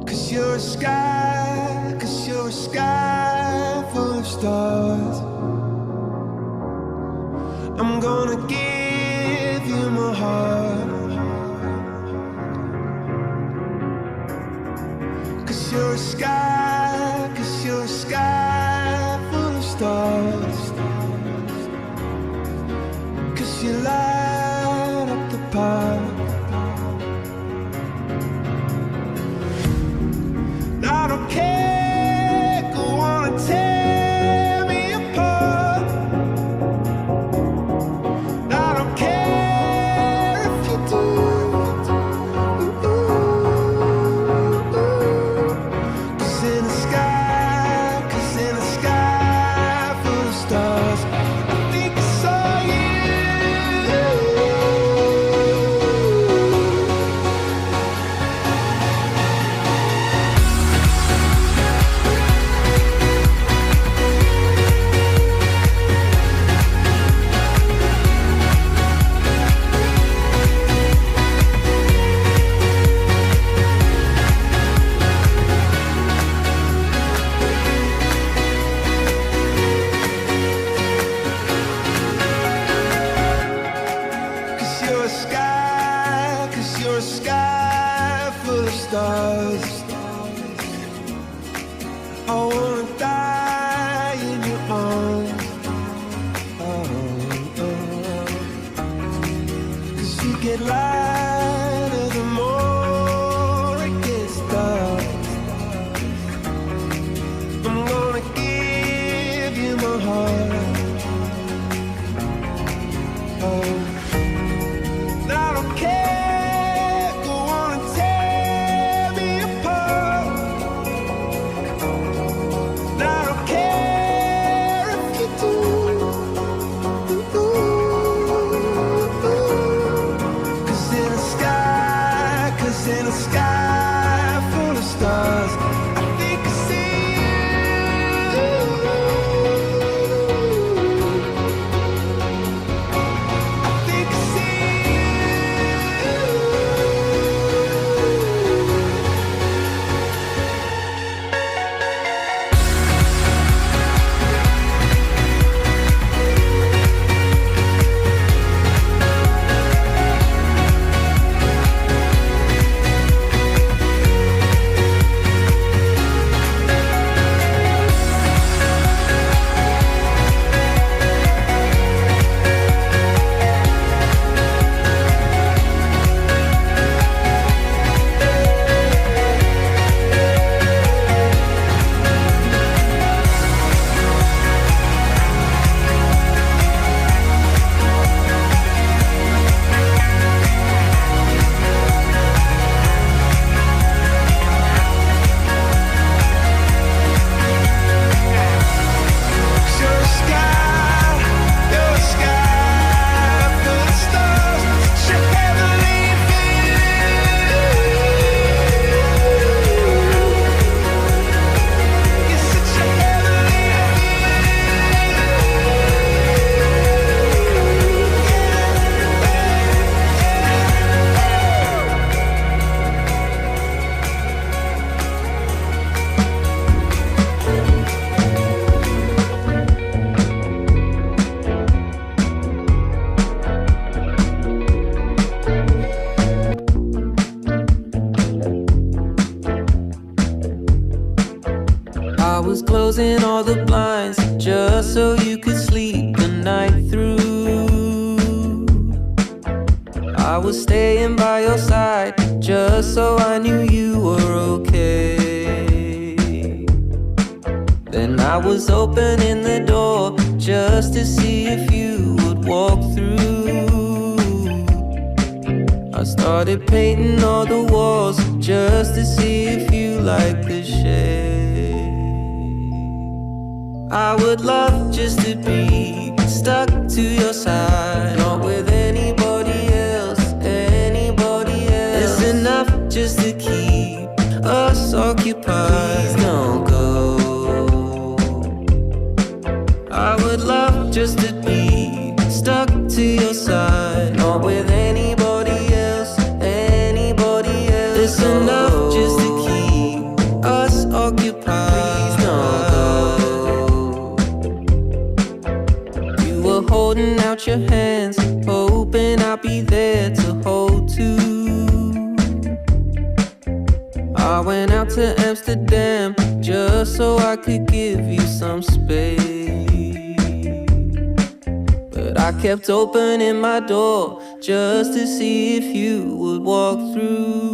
'Cause you're a sky, 'cause you're a sky full of stars. I'm gonna give you my heart. 'Cause you're a sky, 'cause you're a sky full of stars. 'Cause you light up the park. I don't care, go on and tear me apart. I don't care if you do. Cause in the sky, 'cause in the sky full of stars, I think I saw you. You're a sky full of stars. I wanna die in your arms. Oh, oh. 'Cause you get lighter the more it gets dark. I'm gonna give you my heart. Oh, I don't care. In a sky full of stars, I think I see you. I think I see I was closing all the blinds just so you could sleep the night through. I was staying by your side just so I knew you were okay. Then I was opening the door just to see if you would walk through. I started painting all the walls just to see if you liked the shade. I would love just to be stuck to your side, not with anybody else, anybody else. It's enough just to keep us occupied. Please don't go. I would love just to be stuck to your side, not with anybody else, anybody else. It's enough just to keep out your hands, hoping I'll be there to hold to. I went out to Amsterdam just so I could give you some space. But I kept opening my door just to see if you would walk through.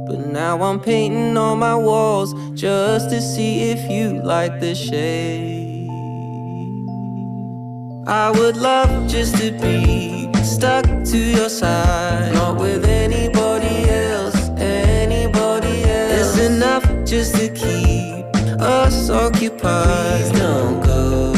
But now I'm painting on my walls just to see if you like the shade. I would love just to be stuck to your side, not with anybody else, anybody else. It's enough just to keep us occupied. Please don't go.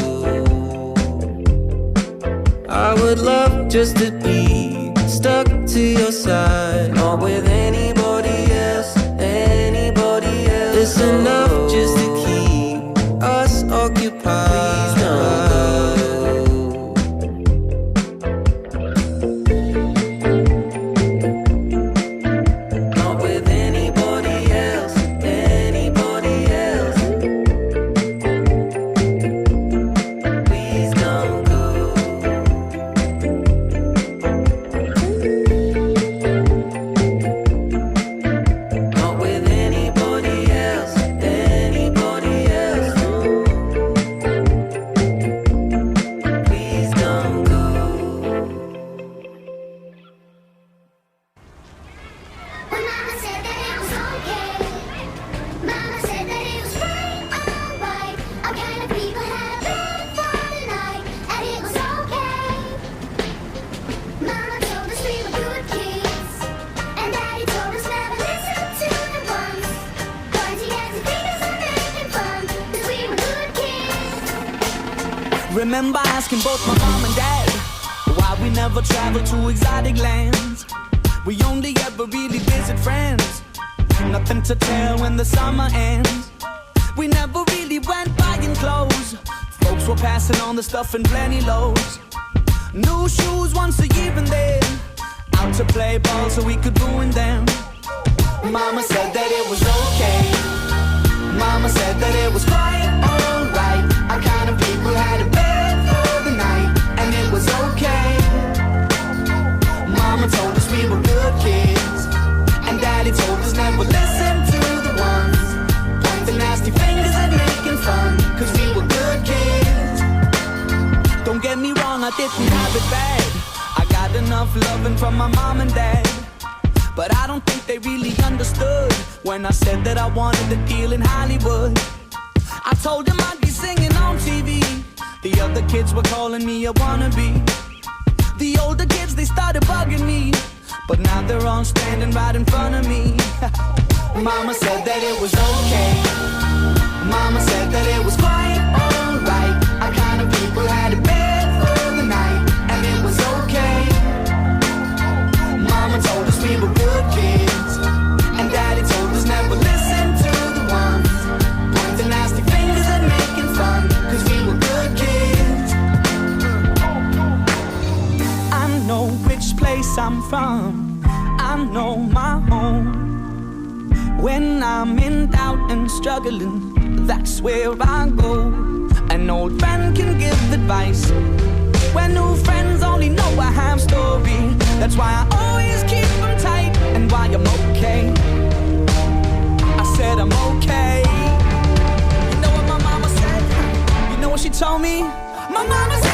I would love just to be stuck to your side, not with anybody else, anybody else. It's enough just to keep us occupied. Please don't go. Remember asking both my mom and dad why we never traveled to exotic lands. We only ever really visit friends, nothing to tell when the summer ends. We never really went buying clothes, folks were passing on the stuff in plenty loads. New shoes once a year and then out to play ball so we could ruin them. Mama said that it was okay, Mama said that it was quite alright. Our kind of people had a bed for the night, and it was okay. Mama told us we were good kids, and Daddy told us never listen to the ones pointing nasty fingers and making fun, cause we were good kids. Don't get me wrong, I didn't have it bad. I got enough loving from my mom and dad, but I don't think they really understood when I said that I wanted a deal in Hollywood. I told them I'd be singing on TV, the other kids were calling me a wannabe. The older kids, they started bugging me, but now they're all standing right in front of me. Mama said that it was okay, Mama said that it was quite alright. Our kind of people had a bed for the night, and it was okay. Mama told us we were good kids, and Daddy told us never listen to the ones pointing nasty fingers and making fun, cause we were good kids. I know which place I'm from, I know my home. When I'm in doubt and struggling, that's where I go. An old friend can give advice when new friends only know a half story. That's why I always keep them tight, and why I'm okay. I said I'm okay. You know what my mama said? You know what she told me? My mama said